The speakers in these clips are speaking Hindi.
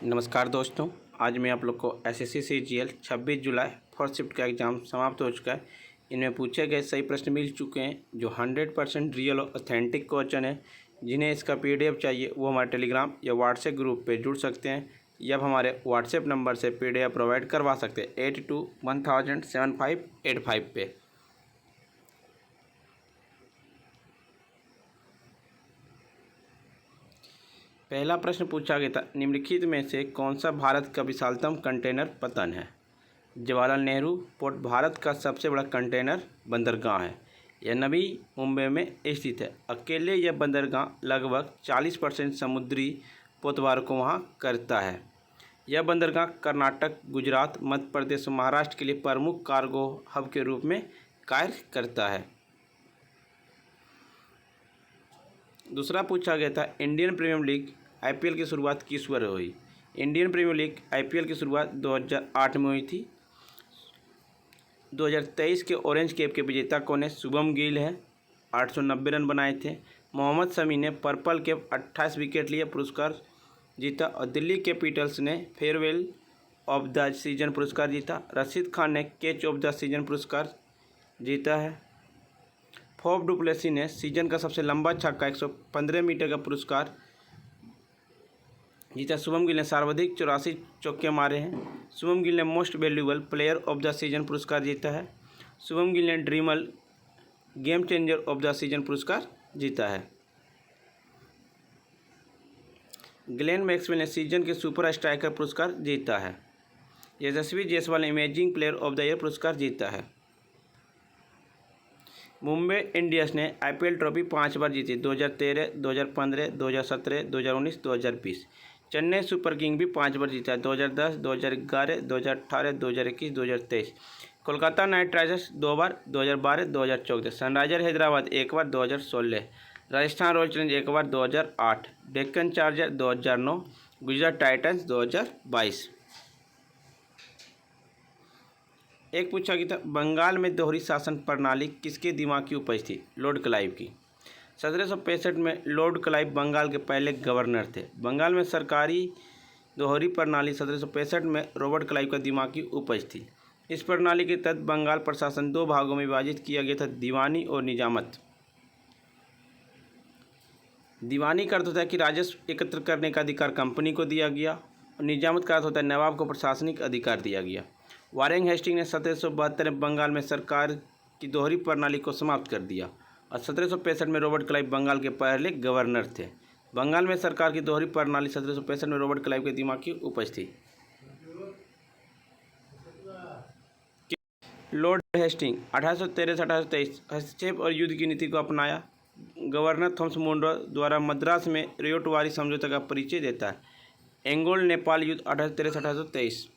नमस्कार दोस्तों, आज मैं आप लोग को एसएससी सीजीएल 26 जुलाई फर्स्ट शिफ्ट का एग्ज़ाम समाप्त हो चुका है। इनमें पूछे गए सही प्रश्न मिल चुके हैं जो 100% रियल और ऑथेंटिक क्वेश्चन है। जिन्हें इसका पीडीएफ चाहिए वो हमारे टेलीग्राम या व्हाट्सएप ग्रुप पे जुड़ सकते हैं या हमारे व्हाट्सएप नंबर से पीडीएफ प्रोवाइड करवा सकते हैं 82107585 पे। पहला प्रश्न पूछा गया था, निम्नलिखित में से कौन सा भारत का विशालतम कंटेनर पतन है? जवाहरलाल नेहरू पोर्ट भारत का सबसे बड़ा कंटेनर बंदरगाह है। यह नवी मुंबई में स्थित है। अकेले यह बंदरगाह लगभग 40% समुद्री पोतवार को वहाँ करता है। यह बंदरगाह कर्नाटक, गुजरात, मध्य प्रदेश और महाराष्ट्र के लिए प्रमुख कार्गो हब के रूप में कार्य करता है। दूसरा पूछा गया था, इंडियन प्रीमियर लीग आईपीएल की शुरुआत किस वर्ष हुई? इंडियन प्रीमियर लीग आईपीएल की शुरुआत 2008 में हुई थी। 2023 के ऑरेंज कैप के विजेता कौन है? शुभम गिल है, 890 रन बनाए थे। मोहम्मद शमी ने पर्पल कैप 28 विकेट लिए पुरस्कार जीता और दिल्ली कैपिटल्स ने फेयरवेल ऑफ द सीजन पुरस्कार जीता। रशीद खान ने कैच ऑफ द सीजन पुरस्कार जीता है। फॉफ डु प्लेसी ने सीजन का सबसे लंबा छक्का 115 मीटर का पुरस्कार जीता। शुभम गिल ने सर्वाधिक 84 चौके मारे हैं। शुभम गिल ने most valuable player of the season पुरस्कार जीता है। शुभम गिल ने dreamer game changer of the season पुरस्कार जीता है। ग्लेन मैक्सवेल ने सीजन के सुपर स्ट्राइकर पुरस्कार जीता है। यशस्वी जायसवाल ने imaging player of the year पुरस्कार जीता है। मुंबई इंडियंस ने आईपीएल ट्रॉफी 5 बार जीती, 2013, 2015, 2017, 2019, 2020। चेन्नई सुपर किंग भी 5 बार जीता है, 2010, 2011, 2018, 2021, 2023। कोलकाता नाइट राइडर्स 2 बार, 2012, 2014। सनराइजर हैदराबाद 1 बार, 2016। राजस्थान रॉयल चैलेंजर्स 1 बार, 2008। डेक्कन चार्जर 2009। गुजरात टाइटंस 2022। एक पूछा गया था, बंगाल में दोहरी शासन प्रणाली किसके दिमाग की उपज थी? लॉर्ड क्लाइव की। 1765 में लॉर्ड क्लाइव बंगाल के पहले गवर्नर थे। बंगाल में सरकारी दोहरी प्रणाली 1765 में रॉबर्ट क्लाइव का दिमाग की उपज थी। इस प्रणाली के तहत बंगाल प्रशासन 2 भागों में विभाजित किया गया था, दीवानी और निजामत। दीवानी का अर्थ होता है कि राजस्व एकत्र करने का अधिकार कंपनी को दिया गया और निजामत का अर्थ होता है नवाब को प्रशासनिक अधिकार दिया गया। वारेन हेस्टिंग ने 1772 में बंगाल में सरकार की दोहरी प्रणाली को समाप्त कर दिया और 1765 में रॉबर्ट क्लाइव बंगाल के पहले गवर्नर थे। बंगाल में सरकार की दोहरी प्रणाली 1765 में रॉबर्ट क्लाइव के दिमाग की उपज थी। लॉर्ड हेस्टिंग 1813 से 1823 हस्तक्षेप और युद्ध की नीति को अपनाया। गवर्नर थॉमस मुंड्रो द्वारा मद्रास में रेयोटवारी समझौता का परिचय देता है। एंगोल नेपाल युद्ध 1813 से 1823।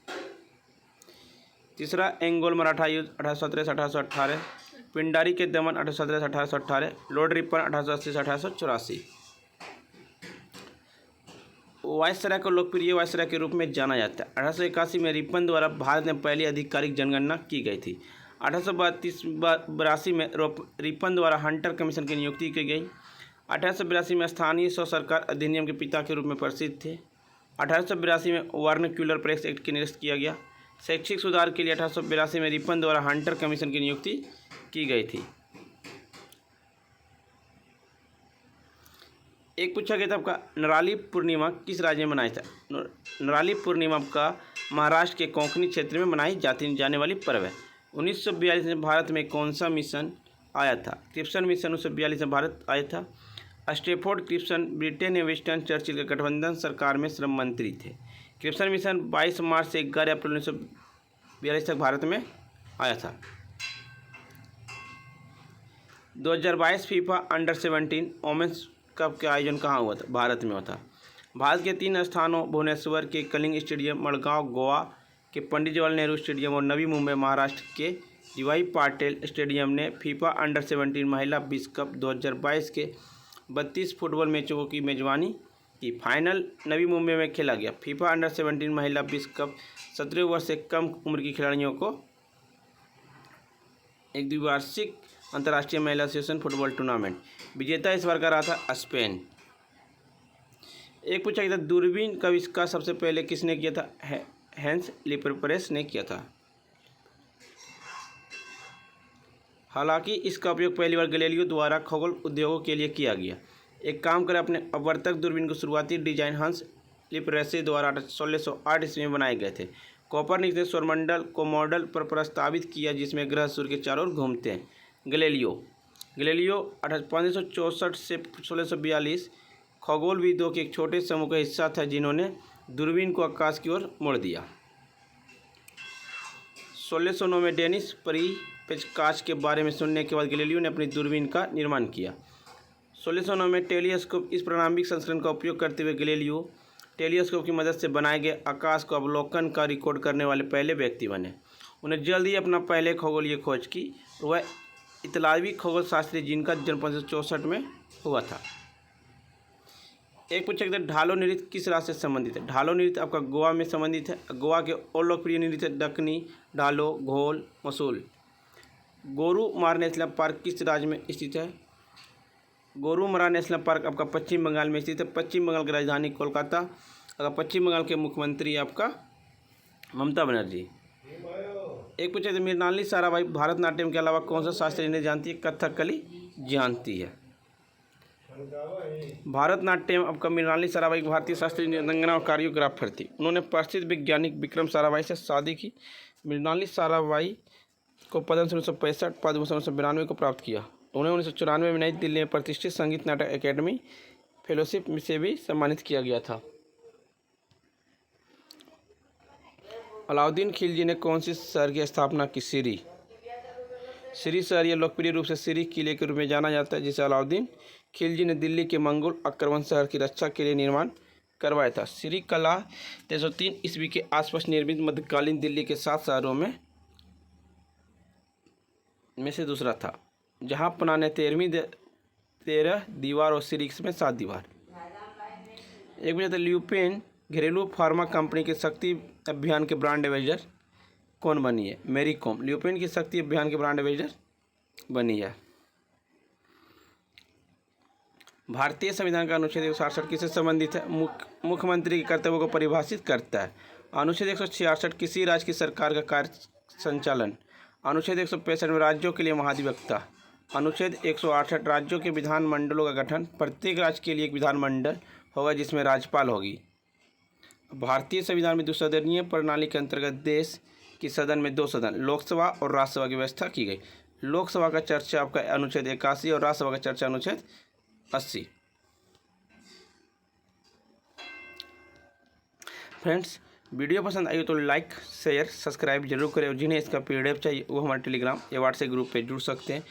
तीसरा एंगोल मराठा युद्ध 1817 से 1818। पिंडारी के दमन 1817 से 1818। लॉर्ड रिपन 1880 से 1884। वायसराय को लोकप्रिय वायसराय के रूप में जाना जाता है। 1881 में रिपन द्वारा भारत में पहली आधिकारिक जनगणना की गई थी। 1882 में रिपन द्वारा हंटर कमीशन की नियुक्ति की गई। 1882 में स्थानीय स्व सरकार अधिनियम के पिता के रूप में प्रसिद्ध थे। 1882 में वर्नाक्यूलर प्रेस एक्ट की निरस्त किया गया। शैक्षिक सुधार के लिए 1882 में रिपन द्वारा हंटर कमीशन की नियुक्ति की गई थी। एक पूछा गया था आपका, नराली पूर्णिमा किस राज्य में मनाया था? नराली पूर्णिमा का महाराष्ट्र के कोंकणी क्षेत्र में मनाई जाने वाली पर्व है। 1942 में भारत में कौन सा मिशन आया था? क्रिप्सन मिशन 1942 में भारत आया था। स्टेफोर्ड क्रिप्सन ब्रिटेन एवं विंस्टन चर्चिल के गठबंधन सरकार में श्रम मंत्री थे। क्रिप्सन मिशन 22 मार्च से 11 अप्रैल 1942 तक भारत में आया था। 2022 फीफा अंडर 17 वोमेंस कप का आयोजन कहाँ हुआ था? भारत में हुआ था। भारत के 3 स्थानों भुवनेश्वर के कलिंग स्टेडियम, मड़गांव गोवा के पंडित जवाहरलाल नेहरू स्टेडियम और नवी मुंबई महाराष्ट्र के जीवाई पाटिल स्टेडियम ने फीफा अंडर 17 महिला विश्व कप 2022 के 32 फुटबॉल मैचों की मेजबानी की। फाइनल नवी मुंबई में खेला गया। फीफा अंडर 17 महिला विश्व कप 17 वर्ष से कम उम्र की खिलाड़ियों को एक द्विवार्षिक अंतर्राष्ट्रीय महिला एसोसिएशन फुटबॉल टूर्नामेंट। विजेता इस बार का रहा था स्पेन। एक पूछा गया था दूरबीन का आविष्कार सबसे पहले किसने किया था? हैंस लिपरप्रेस ने किया था। हालांकि इसका उपयोग पहली बार गैलीलियो द्वारा खगोल उद्योगों के लिए किया गया। एक काम करें, अपने अपवर्तक दूरबीन को शुरुआती डिजाइन हंस लिपरेसे द्वारा 1608 ईस्वी में बनाए गए थे। कोपरनिकस ने सौरमंडल को मॉडल पर प्रस्तावित किया जिसमें ग्रह सूर्य के चारों ओर घूमते हैं। गैलीलियो 1564 से 1642 खगोलविदों के एक छोटे समूह का हिस्सा था जिन्होंने दूरबीन को आकाश की ओर मोड़ दिया। 1609 में डेनिस परिपेचकाश के बारे में सुनने के बाद गैलीलियो ने अपनी दूरबीन का निर्माण किया। 1609 में टेलीस्कोप इस प्रारंभिक संस्करण का उपयोग करते हुए गैलीलियो टेलीस्कोप की मदद से बनाए गए आकाश को अवलोकन का रिकॉर्ड करने वाले पहले व्यक्ति बने। उन्हें जल्द ही अपना पहले खगोलीय खोज की। वह इतालवी खगोल शास्त्री जिनका जन्म 1564 में हुआ था। एक पूछा गया ढालो नृत्य किस राज्य से संबंधित है? ढालो नृत्य आपका गोवा में संबंधित है। गोवा के और लोकप्रिय नृत्य दक्कनी, ढालो, घोल, मसूल। गोरुमारा नेशनल पार्क किस राज्य में स्थित है? गोरुमारा नेशनल पार्क आपका पश्चिम बंगाल में स्थित है। पश्चिम बंगाल की राजधानी कोलकाता। अगर पश्चिम बंगाल के मुख्यमंत्री आपका ममता बनर्जी। एक पूछे तो मृणालिनी साराभाई भारतनाट्यम के अलावा कौन सा शास्त्रीय नृत्य जानती है? कथकली जानती है। भारतनाट्यम आपका मृणालिनी साराभाई भारतीय शास्त्रीय नृत्यांगना और कोरियोग्राफर थी। उन्होंने प्रसिद्ध वैज्ञानिक विक्रम साराभाई से शादी की। मृणालिनी साराभाई को पद्मश्री 1965, पद्मभूषण 1992 को प्राप्त किया। उन्हें 1994 में नई दिल्ली में प्रतिष्ठित संगीत नाटक अकेडमी फेलोशिप से भी सम्मानित किया गया था। अलाउद्दीन खिलजी ने कौन सी शहर की स्थापना की? सिरी। सिरी शहर यह लोकप्रिय रूप से सिरी किले के रूप में जाना जाता है जिसे अलाउद्दीन खिलजी ने दिल्ली के मंगोल आक्रमण शहर की रक्षा के लिए निर्माण करवाया था। सिरी कला 1303 ईस्वी के आसपास निर्मित मध्यकालीन दिल्ली के 7 शहरों में से दूसरा था, जहां पन्ना ने 13 दीवार और सिरी में 7 दीवार। एक वजह ल्यूपेन घरेलू फार्मा कंपनी के शक्ति अभियान के ब्रांड एम्बेसडर कौन बनी है? मैरी कॉम ल्यूपेन की शक्ति अभियान के ब्रांड एम्बेसडर बनी है। भारतीय संविधान का अनुच्छेद 166 किससे संबंधित है? मुख्यमंत्री के कर्तव्यों को परिभाषित करता है। अनुच्छेद 166 किसी राज्य की सरकार का कार्य संचालन। अनुच्छेद 165 में राज्यों के लिए महाधिवक्ता। अनुच्छेद 168 राज्यों के विधानमंडलों का गठन। प्रत्येक राज्य के लिए एक विधानमंडल होगा जिसमें राज्यपाल होगी। भारतीय संविधान में द्विसदनीय प्रणाली के अंतर्गत देश की सदन में 2 सदन लोकसभा और राज्यसभा की व्यवस्था की गई। लोकसभा का चर्चा आपका अनुच्छेद 81 और राज्यसभा का चर्चा अनुच्छेद 80। फ्रेंड्स, वीडियो पसंद आई हो तो लाइक, शेयर, सब्सक्राइब जरूर करें और जिन्हें इसका PDF चाहिए वो हमारे टेलीग्राम या व्हाट्सएप ग्रुप पे जुड़ सकते हैं।